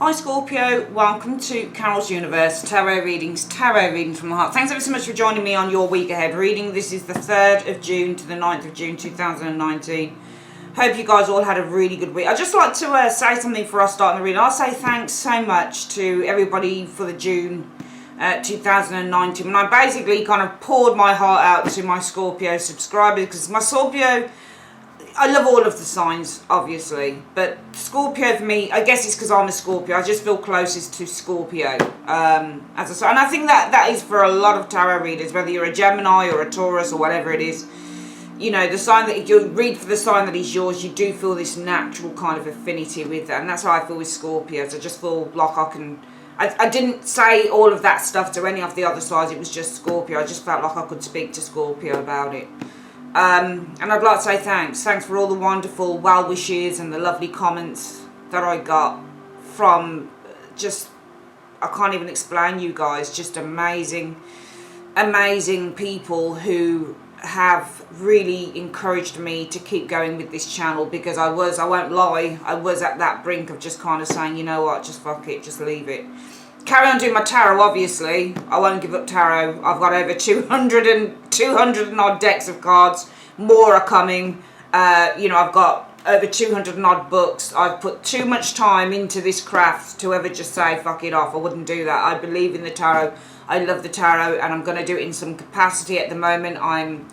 Hi Scorpio, welcome to Carol's Universe, tarot reading from the heart. Thanks ever so much for joining me on your week ahead reading. This is the 3rd of June to the 9th of June 2019. Hope you guys all had a really good week. I'd just like to say something before I start the reading. I'll say thanks so much to everybody for the June 2019. And I basically kind of poured my heart out to my Scorpio subscribers, because my Scorpio, I love all of the signs, obviously, but Scorpio for me, I guess it's because I'm a Scorpio, I just feel closest to Scorpio, as a sign. And I think that is for a lot of tarot readers, whether you're a Gemini or a Taurus or whatever it is. You know, the sign that you read for the sign that is yours, you do feel this natural kind of affinity with that, and that's how I feel with Scorpios. I just feel like I didn't say all of that stuff to any of the other signs, it was just Scorpio. I just felt like I could speak to Scorpio about it. And I'd like to say thanks for all the wonderful well wishes and the lovely comments that I got from just, I can't even explain, you guys, just amazing people who have really encouraged me to keep going with this channel, because I won't lie, I was at that brink of just kind of saying, you know what, just fuck it, just leave it. Carry on doing my tarot, obviously. I won't give up tarot. I've got over 200 and odd decks of cards. More are coming. You know, I've got over 200 and odd books. I've put too much time into this craft to ever just say, fuck it off. I wouldn't do that. I believe in the tarot. I love the tarot, and I'm going to do it in some capacity at the moment. I'm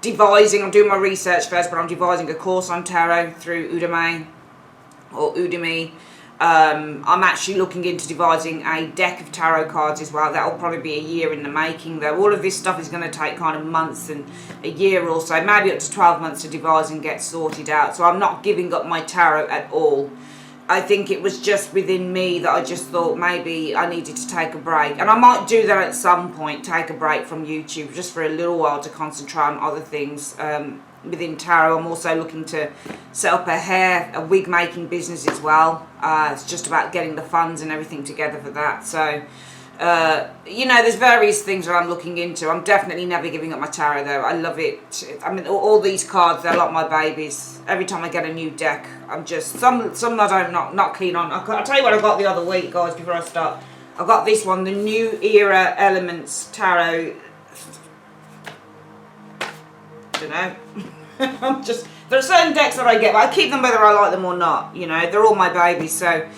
doing my research first, but I'm devising a course on tarot through Udemy or Udemy. I'm actually looking into devising a deck of tarot cards as well. That will probably be a year in the making, though. All of this stuff is going to take kind of months and a year or so, maybe up to 12 months to devise and get sorted out. So I'm not giving up my tarot at all. I think it was just within me that I just thought maybe I needed to take a break. And I might do that at some point, take a break from YouTube just for a little while to concentrate on other things. Within tarot, I'm also looking to set up a wig making business as well. It's just about getting the funds and everything together for that. So, you know, there's various things that I'm looking into. I'm definitely never giving up my tarot, though. I love it. I mean, all these cards, they're like my babies. Every time I get a new deck, I'm just, some I'm not keen on. I'll tell you what I got the other week, guys, before I start. I got this one, the New Era Elements Tarot. You know, there are certain decks that I get, but I keep them whether I like them or not. You know, they're all my babies. So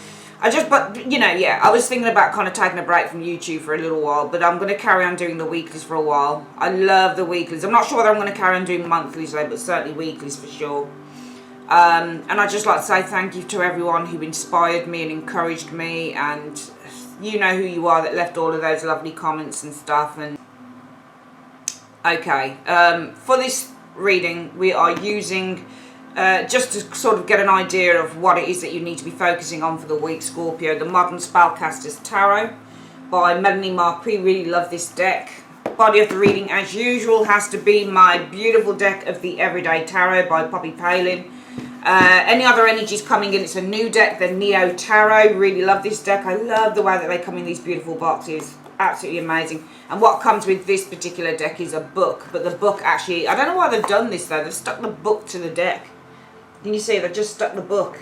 but you know, yeah, I was thinking about kind of taking a break from YouTube for a little while, but I'm going to carry on doing the weeklies for a while. I love the weeklies. I'm not sure whether I'm going to carry on doing monthlies though, but certainly weeklies for sure. And I'd just like to say thank you to everyone who inspired me and encouraged me, and you know who you are that left all of those lovely comments and stuff. And okay, for this reading we are using just to sort of get an idea of what it is that you need to be focusing on for the week, Scorpio, the Modern Spellcaster's Tarot by Melanie Marquis. Really love this deck. Body of the reading, as usual, has to be my beautiful deck of the Everyday Tarot by Poppy Palin. Any other energies coming in, it's a new deck, the Neo Tarot. Really love this deck. I love the way that they come in these beautiful boxes. Absolutely amazing. And what comes with this particular deck is a book, but the book actually, I don't know why they've done this though, they've stuck the book to the deck. Can you see, they've just stuck the book.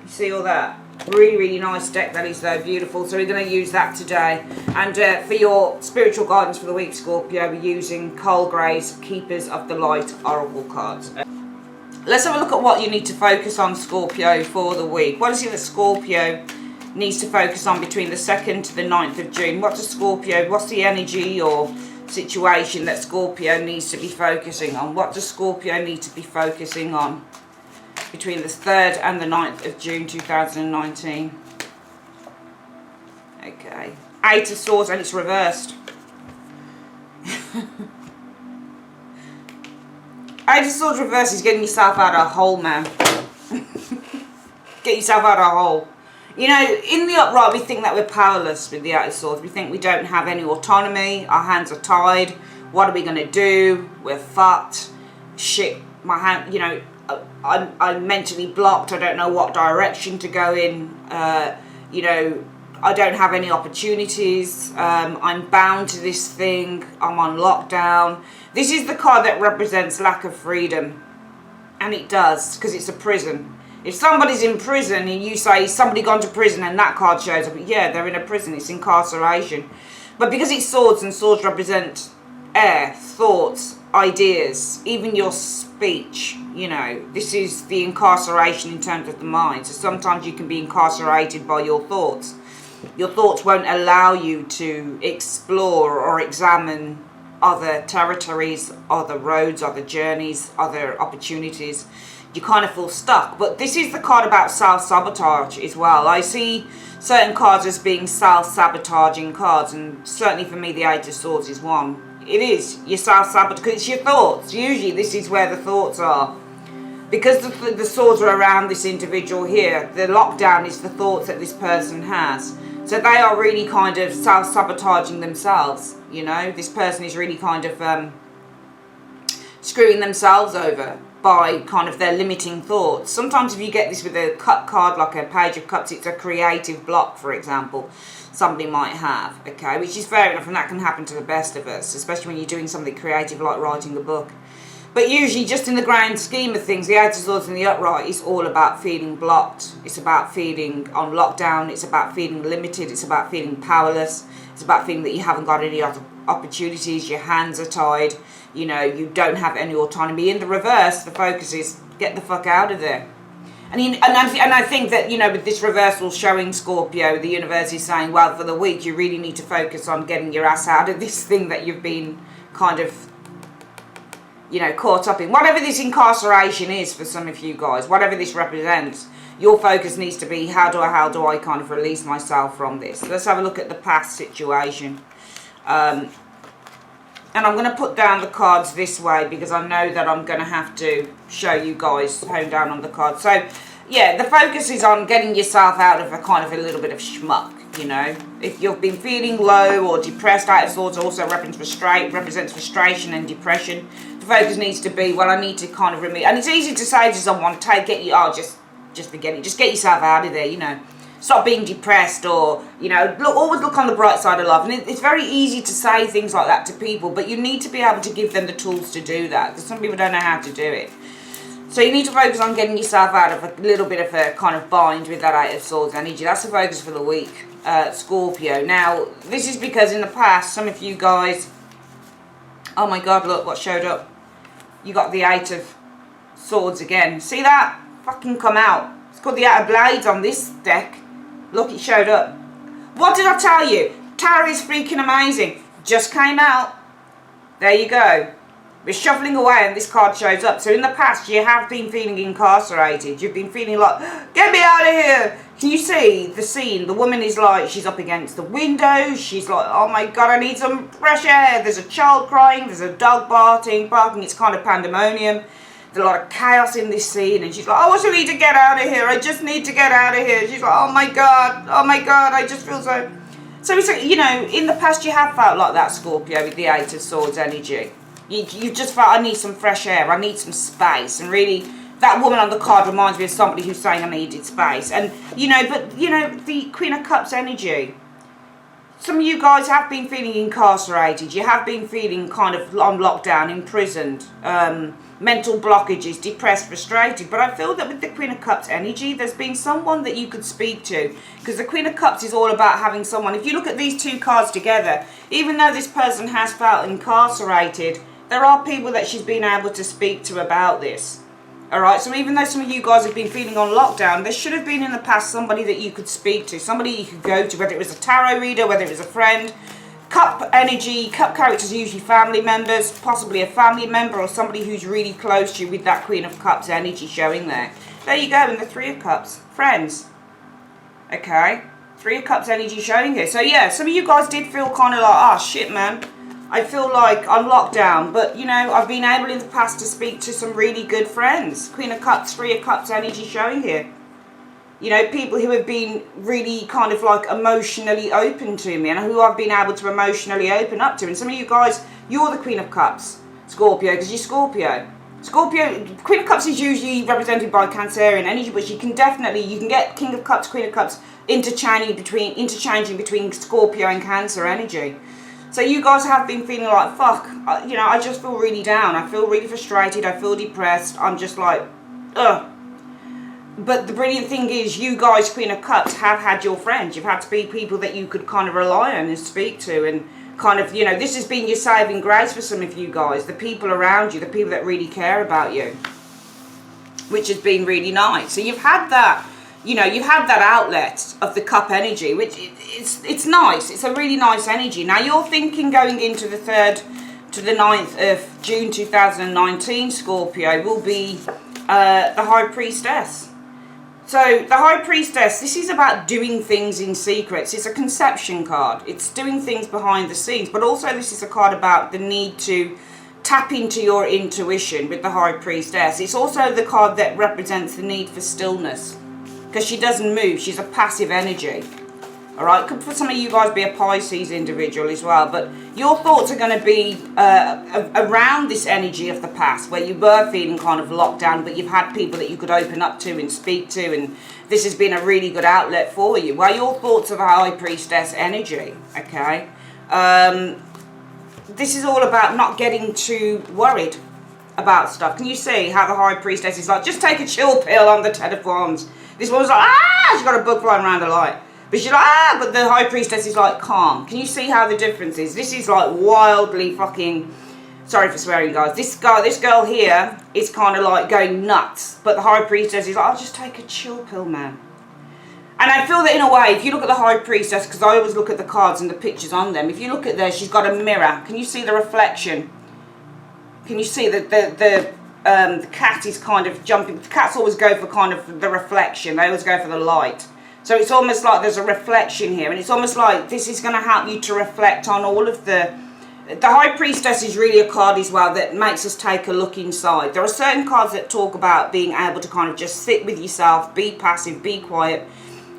You see all that? Really nice deck that is though, beautiful. So we're going to use that today. And for your spiritual guidance for the week, Scorpio, we're using Cole Gray's Keepers of the Light Oracle cards. Let's have a look at what you need to focus on, Scorpio, for the week. What is it that Scorpio needs to focus on between the 2nd to the 9th of June? What does Scorpio, what's the energy or situation that Scorpio needs to be focusing on? What does Scorpio need to be focusing on between the 3rd and the 9th of June 2019? Okay, 8 of Swords, and it's reversed. 8 of Swords reversed is getting yourself out of a hole, man. Get yourself out of a hole. You know, in the upright, we think that we're powerless with the Eight of Swords. We think we don't have any autonomy. Our hands are tied. What are we going to do? We're fucked. Shit, my hand, you know, I'm mentally blocked. I don't know what direction to go in. You know, I don't have any opportunities. I'm bound to this thing. I'm on lockdown. This is the card that represents lack of freedom. And it does, because it's a prison. If somebody's in prison and you say, somebody gone to prison, and that card shows up, yeah, they're in a prison, it's incarceration. But because it's swords, and swords represent air, thoughts, ideas, even your speech, you know, this is the incarceration in terms of the mind. So sometimes you can be incarcerated by your thoughts. Your thoughts won't allow you to explore or examine other territories, other roads, other journeys, other opportunities. You kind of feel stuck. But this is the card about self-sabotage as well. I see certain cards as being self-sabotaging cards, and certainly for me the Eight of Swords is one. It is your self-sabotage, because it's your thoughts. Usually this is where the thoughts are. Because the swords are around this individual here, the lockdown is the thoughts that this person has. So they are really kind of self-sabotaging themselves, you know. This person is really kind of screwing themselves over by kind of their limiting thoughts. Sometimes if you get this with a cut card, like a Page of Cups, it's a creative block, for example, somebody might have, okay, which is fair enough, and that can happen to the best of us, especially when you're doing something creative like writing a book. But usually, just in the grand scheme of things, the Eight of Swords and the upright is all about feeling blocked. It's about feeling on lockdown. It's about feeling limited. It's about feeling powerless. It's about feeling that you haven't got any other opportunities. Your hands are tied. You know, you don't have any autonomy. In the reverse, the focus is get the fuck out of there. And I think that, you know, with this reversal showing Scorpio, the universe is saying, well, for the week, you really need to focus on getting your ass out of this thing that you've been kind of, you know, caught up in. Whatever this incarceration is for some of you guys, whatever this represents, your focus needs to be, how do I kind of release myself from this? Let's have a look at the past situation. And I'm going to put down the cards this way because I know that I'm going to have to show you guys, hone down on the cards. So, yeah, the focus is on getting yourself out of a kind of a little bit of schmuck, you know. If you've been feeling low or depressed, Eight of Swords also represents frustration and depression. The focus needs to be, well, I need to kind of remove, and it's easy to say to someone, just forget it, just get yourself out of there, you know. Stop being depressed, or, you know, always look on the bright side of life. And it's very easy to say things like that to people, but you need to be able to give them the tools to do that, because some people don't know how to do it. So you need to focus on getting yourself out of a little bit of a kind of bind with that Eight of Swords energy. That's the focus for the week, Scorpio. Now, this is because in the past, some of you guys, oh my God, look what showed up. You got the Eight of Swords again. See that? Fucking come out. It's called the Eight of Blades on this deck. Look, it showed up. What did I tell you? Tarot is freaking amazing. Just came out. There you go. We're shuffling away and this card shows up. So in the past, you have been feeling incarcerated. You've been feeling like, get me out of here. Can you see the scene? The woman is like, she's up against the window. She's like, oh my God, I need some fresh air. There's a child crying. There's a dog barking. It's kind of pandemonium. There's a lot of chaos in this scene, and she's like, oh, I just need to get out of here. I just need to get out of here. She's like, oh my God, I just feel so. So it's, you know, in the past you have felt like that, Scorpio, with the Eight of Swords energy. You just felt, I need some fresh air. I need some space. And really, that woman on the card reminds me of somebody who's saying I needed space. And, you know, but, you know, the Queen of Cups energy. Some of you guys have been feeling incarcerated. You have been feeling kind of on lockdown, imprisoned, mental blockages, depressed, frustrated. But I feel that with the Queen of Cups energy, there's been someone that you could speak to. Because the Queen of Cups is all about having someone. If you look at these two cards together, even though this person has felt incarcerated, there are people that she's been able to speak to about this. Alright, so even though some of you guys have been feeling on lockdown, there should have been in the past somebody that you could speak to, somebody you could go to, whether it was a tarot reader, whether it was a friend. Cup energy, cup characters are usually family members, possibly a family member or somebody who's really close to you with that Queen of Cups energy showing there. There you go, and the Three of Cups, friends. Okay, Three of Cups energy showing here. So yeah, some of you guys did feel kind of like, oh shit man, I feel like I'm locked down, but you know, I've been able in the past to speak to some really good friends. Queen of Cups, Three of Cups energy showing here. You know, people who have been really kind of like emotionally open to me and who I've been able to emotionally open up to. And some of you guys, you're the Queen of Cups, Scorpio, because you're Scorpio. Scorpio, Queen of Cups is usually represented by Cancerian energy, but you can get King of Cups, Queen of Cups interchanging between Scorpio and Cancer energy. So you guys have been feeling like, fuck, you know, I just feel really down. I feel really frustrated. I feel depressed. I'm just like, ugh. But the brilliant thing is, you guys, Queen of Cups, have had your friends. You've had to be people that you could kind of rely on and speak to, and kind of, you know, this has been your saving grace for some of you guys. The people around you, the people that really care about you, which has been really nice. So you've had that, you know, you have that outlet of the cup energy, which it's nice. It's a really nice energy. Now you're thinking going into the 3rd to the 9th of June 2019, Scorpio, will be the High Priestess. So the High Priestess, this is about doing things in secrets. It's a conception card. It's doing things behind the scenes. But also this is a card about the need to tap into your intuition with the High Priestess. It's also the card that represents the need for stillness, because she doesn't move. She's a passive energy. All right, could for some of you guys be a Pisces individual as well, but your thoughts are going to be around this energy of the past, where you were feeling kind of locked down, but you've had people that you could open up to and speak to, and this has been a really good outlet for you. Well, your thoughts of a High Priestess energy, okay? This is all about not getting too worried about stuff. Can you see how the High Priestess is like, just take a chill pill on the Ten of Wands? This one's like, she's got a bug flying around her light. But she's like, but the High Priestess is like calm. Can you see how the difference is? This is like wildly fucking, sorry for swearing guys, this girl here is kind of like going nuts. But the High Priestess is like, I'll just take a chill pill, man. And I feel that in a way, if you look at the High Priestess, because I always look at the cards and the pictures on them, if you look at there, she's got a mirror. Can you see the reflection? Can you see that the cat is kind of jumping? The cats always go for kind of the reflection. They always go for the light. So it's almost like there's a reflection here, and it's almost like this is going to help you to reflect on all of the High Priestess is really a card as well that makes us take a look inside. There are certain cards that talk about being able to kind of just sit with yourself, be passive, be quiet,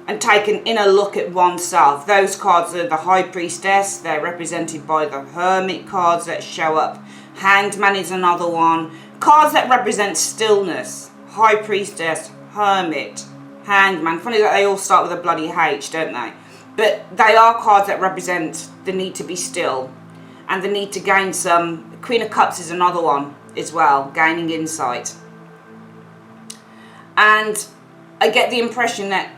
and take an inner look at oneself. Those cards are the High Priestess. They're represented by the Hermit cards that show up. Hanged Man is another one. Cards that represent stillness. High Priestess, Hermit, Hanged Man. Funny that they all start with a bloody H, don't they? But they are cards that represent the need to be still and the need to gain some. Queen of Cups is another one as well, gaining insight. And I get the impression that,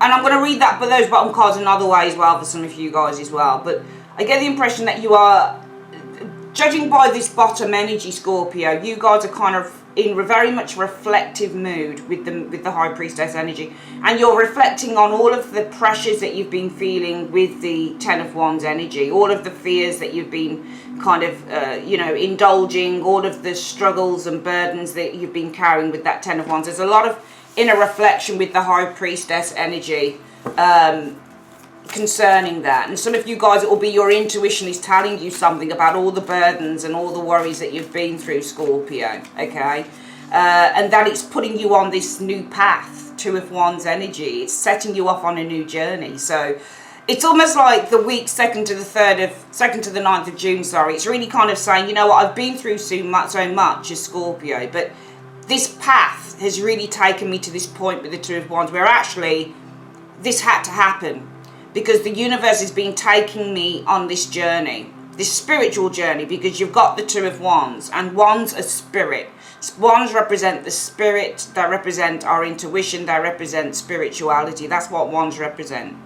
and I'm going to read that, but those bottom cards another way as well for some of you guys as well. But I get the impression that you are, judging by this bottom energy, Scorpio, you guys are kind of in a very much reflective mood with the High Priestess energy, and you're reflecting on all of the pressures that you've been feeling with the Ten of Wands energy, all of the fears that you've been kind of you know, indulging, all of the struggles and burdens that you've been carrying with that Ten of Wands. There's a lot of inner reflection with the High Priestess energy concerning that, and some of you guys, it will be your intuition is telling you something about all the burdens and all the worries that you've been through, Scorpio, okay? And that it's putting you on this new path, Two of Wands energy. It's setting you off on a new journey. So it's almost like the week 2nd to the 9th of June, sorry. It's really kind of saying, you know what, I've been through so much as Scorpio, but this path has really taken me to this point with the Two of Wands where actually this had to happen, because the universe has been taking me on this journey, this spiritual journey, because you've got the Two of Wands, and Wands are spirit. Wands represent the spirit, they represent our intuition, they represent spirituality. That's what Wands represent.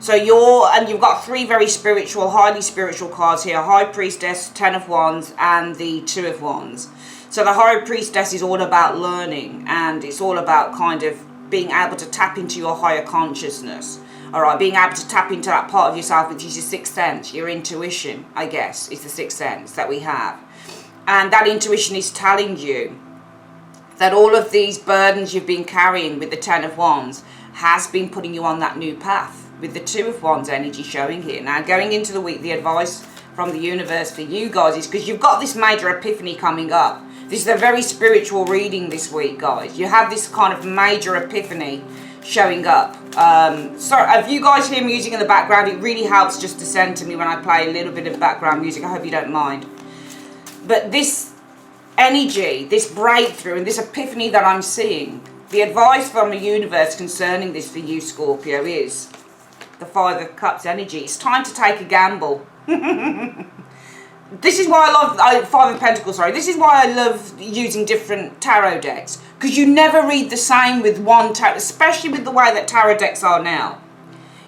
So you've got three very spiritual, highly spiritual cards here: High Priestess, Ten of Wands, and the Two of Wands. So the High Priestess is all about learning, and it's all about kind of being able to tap into your higher consciousness. All right, being able to tap into that part of yourself, which is your sixth sense, your intuition, I guess, is the sixth sense that we have. And that intuition is telling you that all of these burdens you've been carrying with the Ten of Wands has been putting you on that new path with the Two of Wands energy showing here. Now, going into the week, the advice from the universe for you guys is, because you've got this major epiphany coming up. This is a very spiritual reading this week, guys. You have this kind of major epiphany showing up. Sorry, if you guys hear music in the background, it really helps just to center me when I play a little bit of background music. I hope you don't mind. But this energy, this breakthrough, and this epiphany that I'm seeing, the advice from the universe concerning this for you, Scorpio, is the Five of Cups energy. It's time to take a gamble. This is why I love Five of Pentacles, sorry. This is why I love using different tarot decks. Because you never read the same with one tarot, especially with the way that tarot decks are now.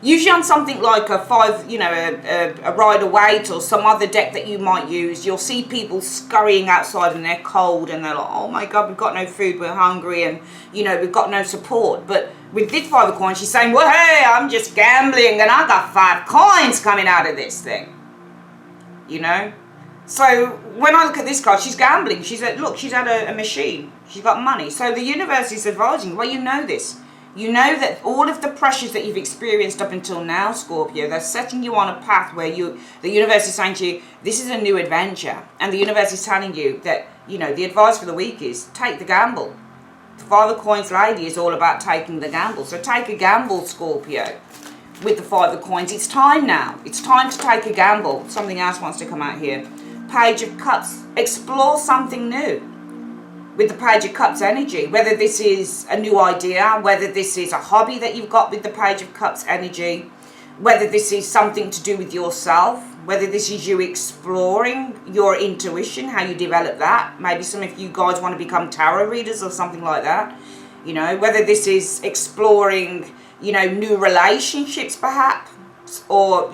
Usually on something like a a Rider-Waite or some other deck that you might use, you'll see people scurrying outside and they're cold and they're like, oh my God, we've got no food, we're hungry, and we've got no support. But with this Five of Coins, she's saying, well, hey, I'm just gambling and I got 5 coins coming out of this thing. So when I look at this card, she's gambling. She's had a machine. She's got money. So the universe is advising, well, you know this. You know that all of the pressures that you've experienced up until now, Scorpio, they're setting you on a path where the universe is saying to you, this is a new adventure. And the universe is telling you that, the advice for the week is take the gamble. The Five of Coins lady is all about taking the gamble. So take a gamble, Scorpio, with the Five of Coins. It's time now. It's time to take a gamble. Something else wants to come out here. Page of Cups. Explore something new. With the Page of Cups energy, whether this is a new idea, whether this is a hobby that you've got with the Page of Cups energy, whether this is something to do with yourself, whether this is you exploring your intuition, how you develop that. Maybe some of you guys want to become tarot readers or something like that. Whether this is exploring, new relationships perhaps, or,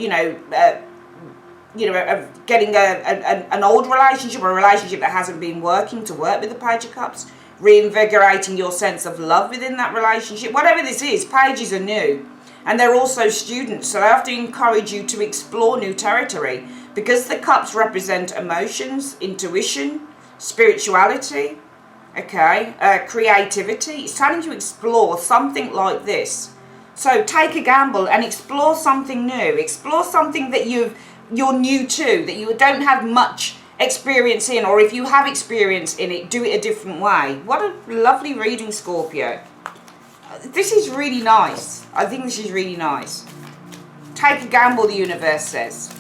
getting an old relationship or a relationship that hasn't been working to work with the Page of Cups, reinvigorating your sense of love within that relationship. Whatever this is, pages are new. And they're also students, so they have to encourage you to explore new territory, because the cups represent emotions, intuition, spirituality, creativity. It's telling you to explore something like this. So take a gamble and explore something new. Explore something that you're new to, that you don't have much experience in, or if you have experience in it, do it a different way. What a lovely reading, Scorpio. This is really nice. I think this is really nice. Take a gamble, the universe says.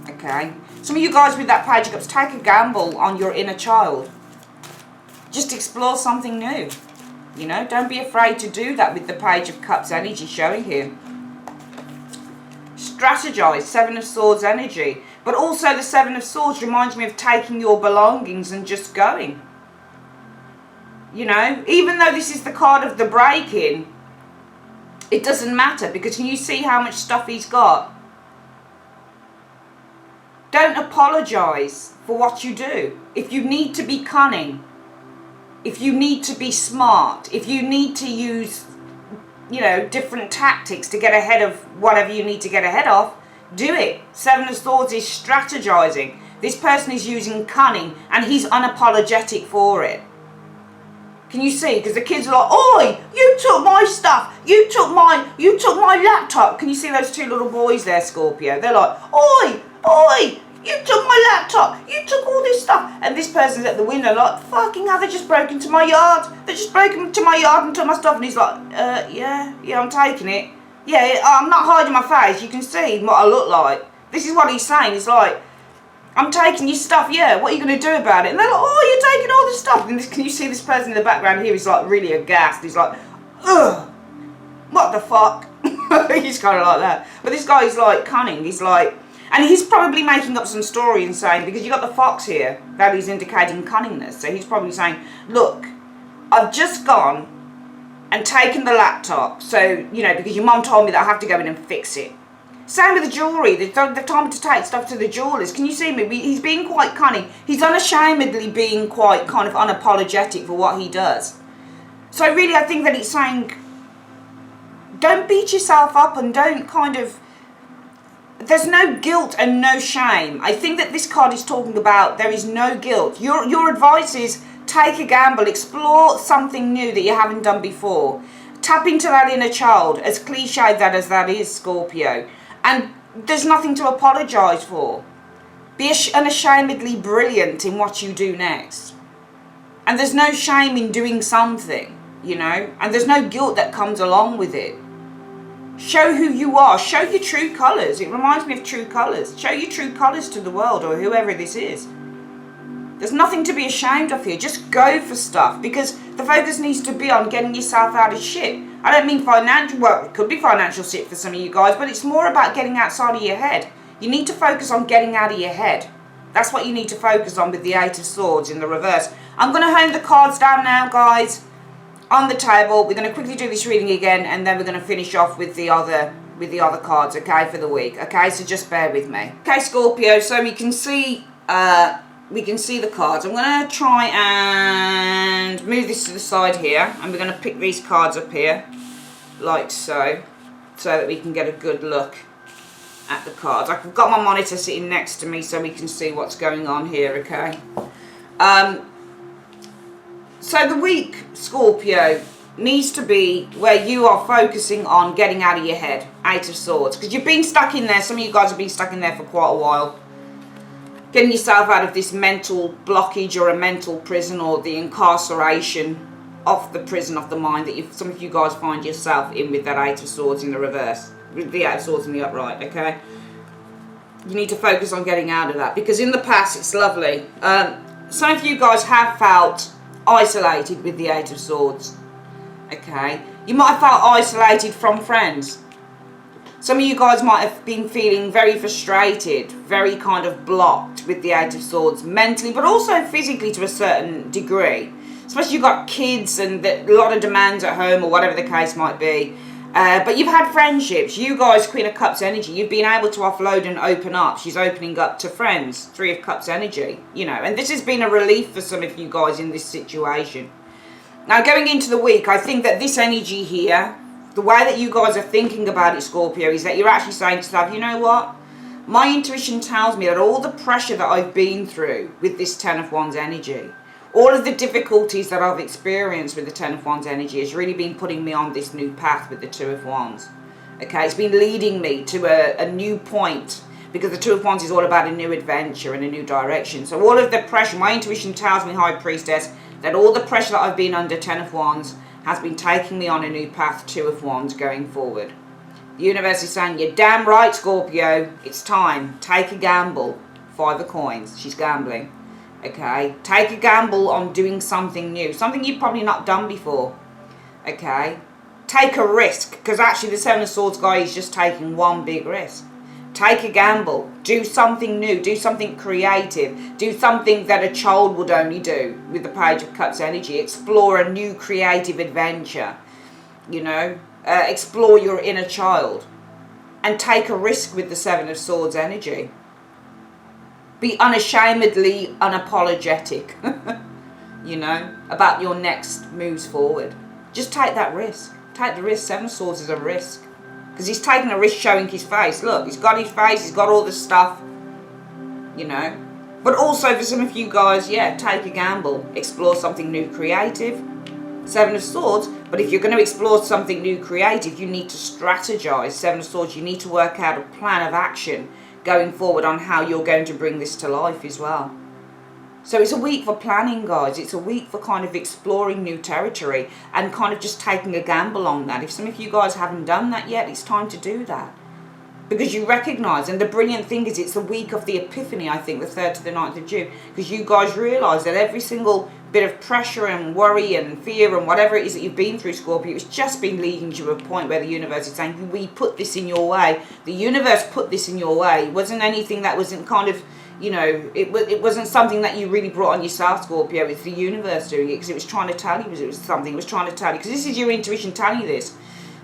Okay. Some of you guys with that Page of Cups, take a gamble on your inner child. Just explore something new. Don't be afraid to do that with the Page of Cups energy showing here. Strategize, Seven of Swords energy. But also the Seven of Swords reminds me of taking your belongings and just going. Even though this is the card of the break-in, it doesn't matter, because can you see how much stuff he's got? Don't apologize for what you do. If you need to be cunning, if you need to be smart, if you need to use, different tactics to get ahead of whatever you need to get ahead of, do it. Seven of Swords is strategizing. This person is using cunning and he's unapologetic for it. Can you see? Because the kids are like, oi, you took my stuff. You took my laptop. Can you see those two little boys there, Scorpio? They're like, oi, you took my laptop. You took all this stuff. And this person's at the window like, fucking hell, they just broke into my yard. They just broke into my yard and took my stuff. And he's like, yeah, I'm taking it. Yeah, I'm not hiding my face. You can see what I look like. This is what he's saying. He's like, I'm taking your stuff, yeah, what are you going to do about it? And they're like, oh, you're taking all this stuff. And can you see this person in the background here? He's like really aghast. He's like, ugh, what the fuck? He's kind of like that. But this guy is like cunning. He's like, and he's probably making up some story and saying, because you got the fox here, that is indicating cunningness. So he's probably saying, look, I've just gone and taken the laptop. So, because your mum told me that I have to go in and fix it. Same with the jewellery. They've told me to take stuff to the jewellers. Can you see me? He's being quite cunning. He's unashamedly being quite kind of unapologetic for what he does. So really, I think that it's saying, don't beat yourself up and don't kind of... There's no guilt and no shame. I think that this card is talking about there is no guilt. Your advice is take a gamble, explore something new that you haven't done before. Tap into that inner child, as cliched as that is, Scorpio. And there's nothing to apologise for. Be unashamedly brilliant in what you do next. And there's no shame in doing something, and there's no guilt that comes along with it. Show who you are. Show your true colours. It reminds me of true colours. Show your true colours to the world, or whoever this is. There's nothing to be ashamed of here. Just go for stuff, because the focus needs to be on getting yourself out of shit. I don't mean financial, well, it could be financial shit for some of you guys, but it's more about getting outside of your head. You need to focus on getting out of your head. That's what you need to focus on with the Eight of Swords in the reverse. I'm going to hone the cards down now, guys, on the table. We're going to quickly do this reading again, and then we're going to finish off with the other cards, okay, for the week. Okay, so just bear with me. Okay, Scorpio, so we can see the cards. I'm going to try and move this to the side here, and we're going to pick these cards up here, like so that we can get a good look at the cards. I've got my monitor sitting next to me so we can see what's going on here, okay? So the week, Scorpio, needs to be where you are focusing on getting out of your head. Eight of Swords. Because you've been stuck in there. Some of you guys have been stuck in there for quite a while. Getting yourself out of this mental blockage or a mental prison, or the incarceration of the prison of the mind that some of you guys find yourself in with that Eight of Swords in the reverse. With the Eight of Swords in the upright, okay? You need to focus on getting out of that. Because in the past, it's lovely. Some of you guys have felt isolated with the Eight of Swords. Okay, you might have felt isolated from friends. Some of you guys might have been feeling very frustrated, very kind of blocked with the Eight of Swords mentally, but also physically to a certain degree. Especially you've got kids and a lot of demands at home, or whatever the case might be. But you've had friendships. You guys, Queen of Cups energy, you've been able to offload and open up. She's opening up to friends. Three of Cups energy, you know. And this has been a relief for some of you guys in this situation. Now, going into the week, I think that this energy here, the way that you guys are thinking about it, Scorpio, is that you're actually saying to yourself, you know what? My intuition tells me that all the pressure that I've been through with this Ten of Wands energy, all of the difficulties that I've experienced with the Ten of Wands energy has really been putting me on this new path with the Two of Wands. Okay, it's been leading me to a new point, because the Two of Wands is all about a new adventure and a new direction. So all of the pressure, my intuition tells me, High Priestess, that all the pressure that I've been under, Ten of Wands, has been taking me on a new path, Two of Wands, going forward. The universe is saying, you're damn right, Scorpio, it's time. Take a gamble. Five of Coins. She's gambling. Okay? Take a gamble on doing something new. Something you've probably not done before. Okay? Take a risk, because actually the Seven of Swords guy is just taking one big risk. Take a gamble. Do something new. Do something creative. Do something that a child would only do with the Page of Cups energy. Explore a new creative adventure. You know, explore your inner child. And take a risk with the Seven of Swords energy. Be unashamedly unapologetic, you know, about your next moves forward. Just take that risk. Take the risk. Seven of Swords is a risk. Because he's taking a risk showing his face. Look, he's got his face, he's got all the stuff, you know. But also for some of you guys, yeah, take a gamble. Explore something new, creative. Seven of Swords. But if you're going to explore something new, creative, you need to strategize. Seven of Swords, you need to work out a plan of action going forward on how you're going to bring this to life as well. So it's a week for planning, guys. It's a week for kind of exploring new territory and kind of just taking a gamble on that. If some of you guys haven't done that yet, it's time to do that. Because you recognise, and the brilliant thing is it's the week of the Epiphany, I think, the 3rd to the 9th of June. Because you guys realise that every single bit of pressure and worry and fear and whatever it is that you've been through, Scorpio, it's just been leading to a point where the universe is saying, we put this in your way. The universe put this in your way. It wasn't anything that wasn't kind of, you know, it wasn't something that you really brought on yourself, Scorpio. It's the universe doing it because it was trying to tell you it was something. It was trying to tell you, because this is your intuition telling you this,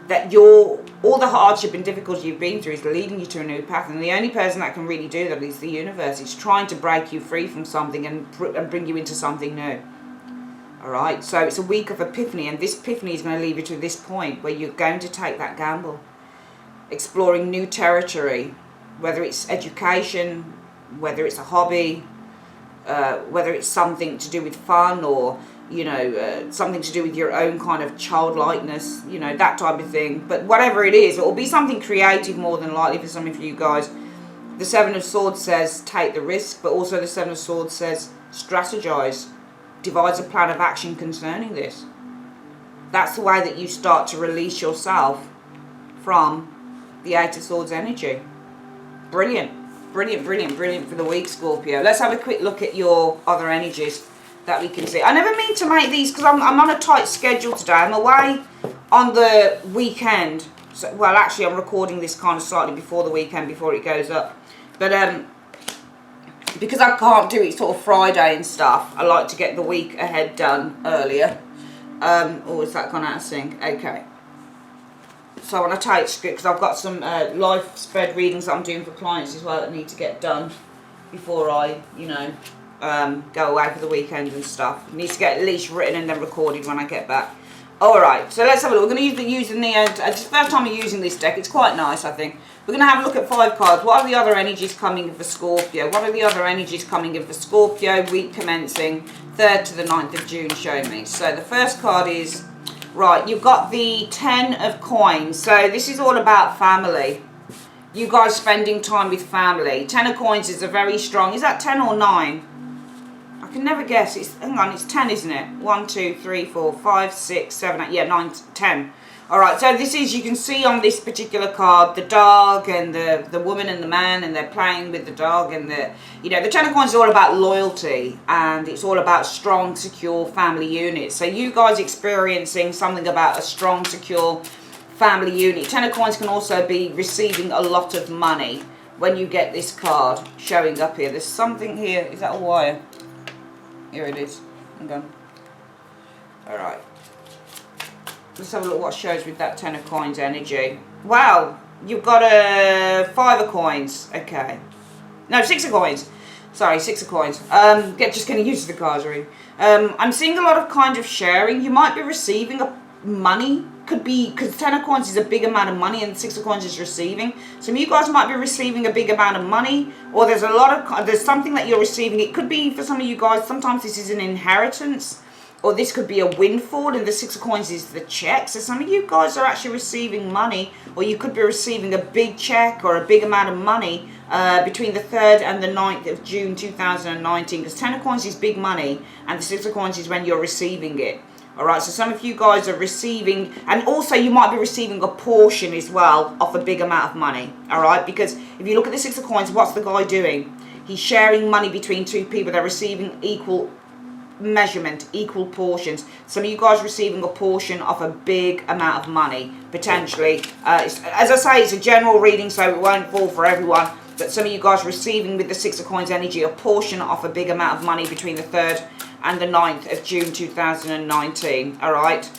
that all the hardship and difficulty you've been through is leading you to a new path. And the only person that can really do that is the universe. It's trying to break you free from something and bring you into something new. Alright, so it's a week of Epiphany, and this Epiphany is going to lead you to this point where you're going to take that gamble. Exploring new territory, whether it's education, whether it's a hobby, whether it's something to do with fun, or, you know, something to do with your own kind of childlikeness, you know, that type of thing. But whatever it is, it will be something creative more than likely for some of you guys. The Seven of Swords says take the risk, but also the Seven of Swords says strategize. Devise a plan of action concerning this. That's the way that you start to release yourself from the Eight of Swords energy. Brilliant. Brilliant, brilliant, brilliant for the week, Scorpio. Let's have a quick look at your other energies that we can see. I never mean to make these because I'm on a tight schedule today. I'm away on the weekend. So, well, actually, I'm recording this kind of slightly before the weekend, before it goes up. But because I can't do it sort of Friday and stuff, I like to get the week ahead done earlier. Or is that gone out of sync? Okay. So I want to take script, because I've got some life spread readings that I'm doing for clients as well that need to get done before I, you know, go away for the weekend and stuff. It needs to get at least written and then recorded when I get back. Alright, so let's have a look. We're going to use it's the first time I'm using this deck. It's quite nice, I think. We're going to have a look at 5 cards. What are the other energies coming in for Scorpio? What are the other energies coming in for Scorpio week commencing 3rd to the 9th of June? Show me. So the first card is, right, you've got the 10 of coins. So this is all about family. You guys spending time with family. 10 of coins is a very strong, is that 10 or 9? I can never guess. Hang on, it's 10, isn't it? 1, 2, 3, 4, 5, 6, 7, 8. Yeah, 9, 10. Alright, so this is, you can see on this particular card, the dog and the woman and the man, and they're playing with the dog, and the, you know, the 10 of coins is all about loyalty, and it's all about strong, secure family units. So you guys experiencing something about a strong, secure family unit. 10 of coins can also be receiving a lot of money when you get this card showing up here. There's something here. Is that a wire? Here it is. Hang on. Alright. Let's have a look what shows with that 10 of coins energy. Wow. You've got a 5 of coins. Okay. No, 6 of coins. Sorry, 6 of coins. Just getting used to the cards, really. I'm seeing a lot of kind of sharing. You might be receiving money. Could be, because 10 of coins is a big amount of money and 6 of coins is receiving. Some of you guys might be receiving a big amount of money, or there's something that you're receiving. It could be for some of you guys, sometimes this is an inheritance, or this could be a windfall, and the 6 of coins is the check. So some of you guys are actually receiving money, or you could be receiving a big check or a big amount of money between the 3rd and the 9th of June 2019, because 10 of coins is big money and the 6 of coins is when you're receiving it. Alright, so some of you guys are receiving, and also you might be receiving a portion as well of a big amount of money. Alright, because if you look at the 6 of coins, what's the guy doing? He's sharing money between 2 people. They're receiving equal measurement, equal portions. Some of you guys receiving a portion of a big amount of money, potentially. As I say, it's a general reading, so it won't fall for everyone. But some of you guys receiving with the 6 of coins energy a portion of a big amount of money between the 3rd and the 9th of June 2019. Alright.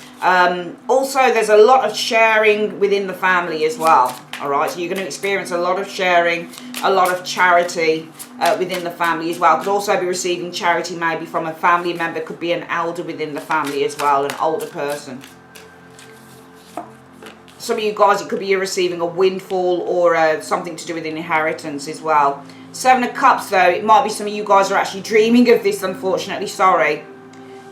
Also, there's a lot of sharing within the family as well. Alright, so you're going to experience a lot of sharing, a lot of charity within the family as well. Could also be receiving charity maybe from a family member. Could be an elder within the family as well, an older person. Some of you guys, it could be you're receiving a windfall or something to do with inheritance as well. 7 of Cups, though, it might be some of you guys are actually dreaming of this, unfortunately. Sorry.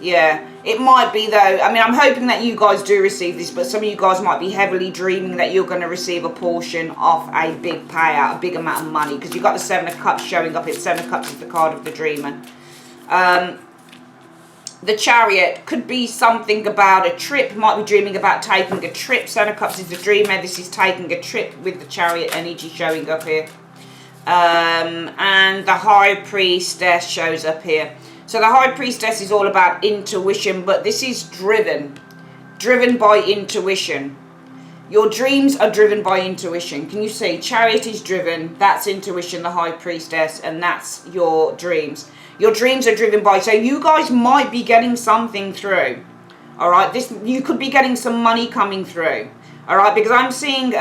Yeah, it might be, though. I mean, I'm hoping that you guys do receive this, but some of you guys might be heavily dreaming that you're going to receive a portion of a big payout, a big amount of money, because you've got the 7 of Cups showing up. It's 7 of Cups is the card of the dreamer. The Chariot could be something about a trip. Might be dreaming about taking a trip. 7 of Cups is the dreamer. This is taking a trip with the Chariot energy showing up here. And the High Priestess shows up here. So the High Priestess is all about intuition, but this is driven by intuition. Your dreams are driven by intuition. Can you see? Chariot is driven. That's intuition, the High Priestess, and that's your dreams. Your dreams are driven by, so you guys might be getting something through. Alright, you could be getting some money coming through. Alright, because I'm seeing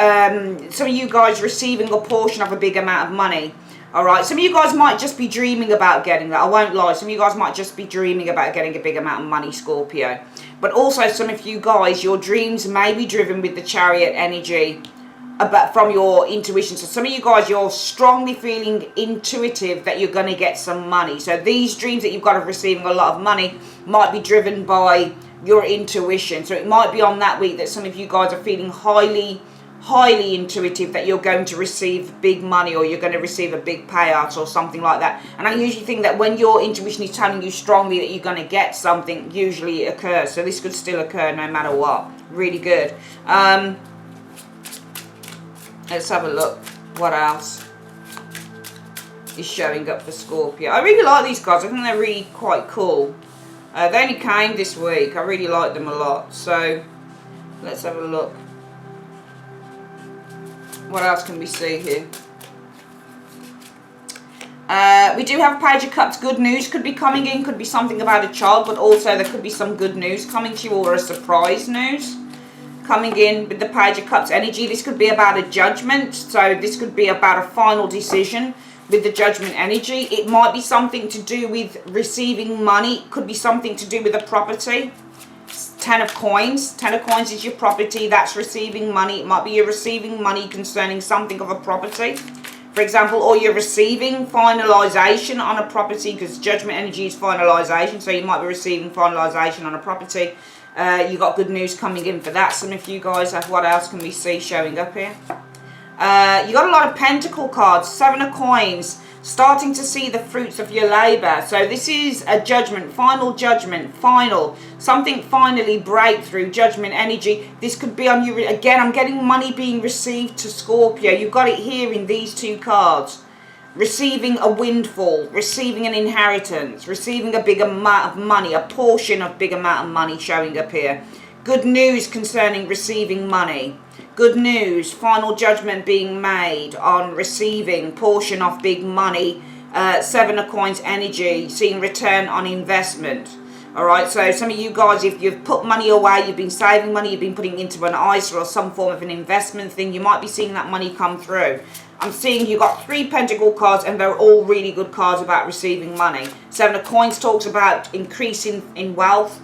some of you guys receiving a portion of a big amount of money. Alright, some of you guys might just be dreaming about getting that. I won't lie, some of you guys might just be dreaming about getting a big amount of money, Scorpio. But also some of you guys, your dreams may be driven with the Chariot energy from your intuition. So some of you guys, you're strongly feeling intuitive that you're going to get some money. So these dreams that you've got of receiving a lot of money might be driven by your intuition. So it might be on that week that some of you guys are feeling highly intuitive that you're going to receive big money, or you're going to receive a big payout or something like that. And I usually think that when your intuition is telling you strongly that you're going to get something, usually it occurs. So this could still occur no matter what. Really good. Let's have a look. What else is showing up for Scorpio? I really like these cards. I think they're really quite cool. They only came this week. I really like them a lot. So let's have a look. What else can we see here? We do have Page of Cups. Good news could be coming in. Could be something about a child, but also there could be some good news coming to you, or a surprise news coming in with the Page of Cups energy. This could be about a judgment. So this could be about a final decision with the Judgment energy. It might be something to do with receiving money. It could be something to do with a property. 10 of Coins. 10 of Coins is your property. That's receiving money. It might be you're receiving money concerning something of a property, for example, or you're receiving finalization on a property, because Judgment energy is finalization. So you might be receiving finalization on a property. You got good news coming in for that. Some of you guys have. What else can we see showing up here? You got a lot of Pentacle cards. 7 of Coins. Starting to see the fruits of your labor. So this is a judgment, final, something finally breakthrough, Judgment energy. This could be on you again. I'm getting money being received to Scorpio. You've got it here in these two cards. Receiving a windfall, receiving an inheritance, receiving a big amount of money, a portion of big amount of money showing up here. Good news concerning receiving money. Good news, final judgment being made on receiving portion of big money. 7 of Coins energy, seeing return on investment. Alright, so some of you guys, if you've put money away, you've been saving money, you've been putting into an ISA or some form of an investment thing, you might be seeing that money come through. I'm seeing you got 3 Pentacle cards, and they're all really good cards about receiving money. 7 of Coins talks about increasing in wealth.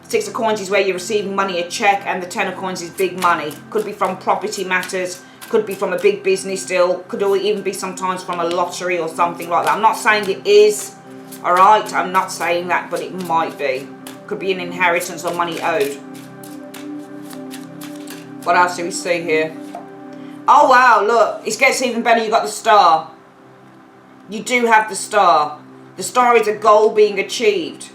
6 of Coins is where you're receiving money, a check, and the 10 of Coins is big money. Could be from property matters, could be from a big business deal, could even be sometimes from a lottery or something like that. I'm not saying it is, alright, I'm not saying that, but it might be. Could be an inheritance or money owed. What else do we see here? Oh wow, look, it gets even better. You got the Star. You do have the Star. The Star is a goal being achieved.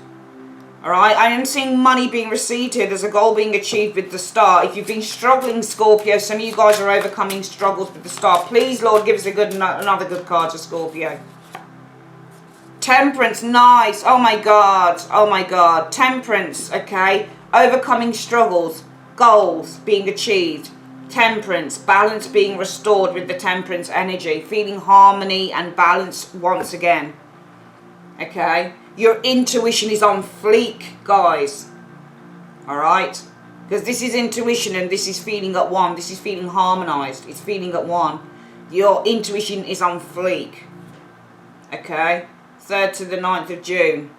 Alright, I am seeing money being received here. There's a goal being achieved with the Star. If you've been struggling, Scorpio, some of you guys are overcoming struggles with the Star. Please, Lord, give us another good card to Scorpio. Temperance, nice. Oh my God, oh my God. Temperance, okay. Overcoming struggles, goals being achieved. Temperance, balance being restored with the Temperance energy. Feeling harmony and balance once again. Okay. Your intuition is on fleek, guys. Alright? Because this is intuition and this is feeling at one. This is feeling harmonized. It's feeling at one. Your intuition is on fleek. Okay? 3rd to the 9th of June.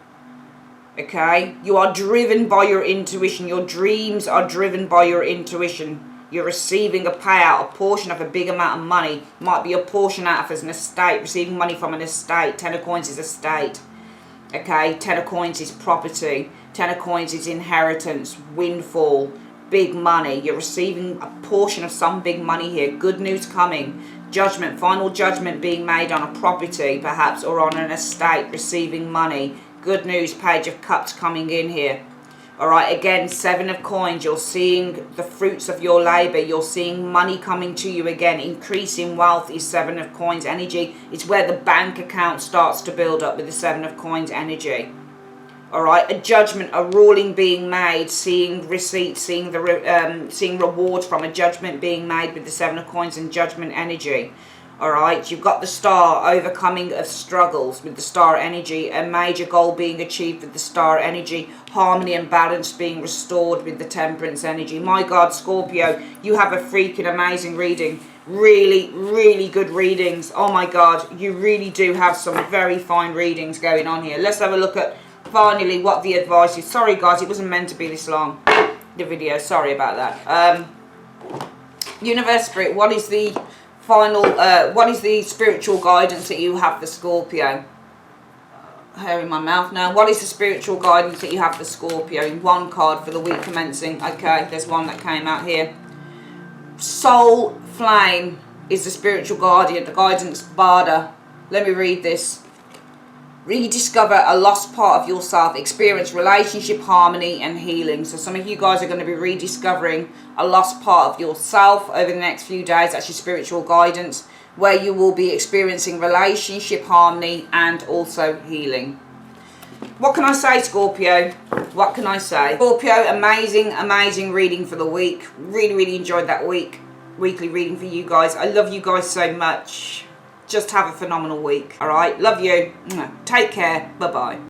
Okay? You are driven by your intuition. Your dreams are driven by your intuition. You're receiving a payout, a portion of a big amount of money. Might be a portion out of an estate. Receiving money from an estate. 10 of Coins is estate. Okay, 10 of Coins is property. 10 of Coins is inheritance, windfall, big money. You're receiving a portion of some big money here. Good news coming. Judgment, final judgment being made on a property perhaps, or on an estate, receiving money. Good news, Page of Cups coming in here. Alright, again, 7 of Coins. You're seeing the fruits of your labour. You're seeing money coming to you again. Increasing wealth is 7 of Coins energy. It's where the bank account starts to build up with the 7 of Coins energy. Alright, a judgment, a ruling being made, seeing receipts, seeing rewards from a judgment being made with the 7 of Coins and Judgment energy. Alright, you've got the Star, overcoming of struggles with the Star energy, a major goal being achieved with the Star energy, harmony and balance being restored with the Temperance energy. My God, Scorpio, you have a freaking amazing reading. Really, really good readings. Oh my God, you really do have some very fine readings going on here. Let's have a look at finally what the advice is. Sorry guys, it wasn't meant to be this long, the video. Sorry about that. Universe, Spirit, what is the final, what is the spiritual guidance that you have for Scorpio? Hair in my mouth now. What is the spiritual guidance that you have for Scorpio? One card for the week commencing. Okay, there's one that came out here. Soul Flame is the spiritual guardian, the guidance Barda. Let me read this. Rediscover a lost part of yourself. Experience relationship harmony and healing. So some of you guys are going to be rediscovering a lost part of yourself over the next few days. That's your spiritual guidance, where you will be experiencing relationship harmony and also healing. What can I say, Scorpio? What can I say? Scorpio, amazing, amazing reading for the week. Really, really enjoyed that weekly reading for you guys. I love you guys so much. just have a phenomenal week. All right, love you. Take care. Bye bye.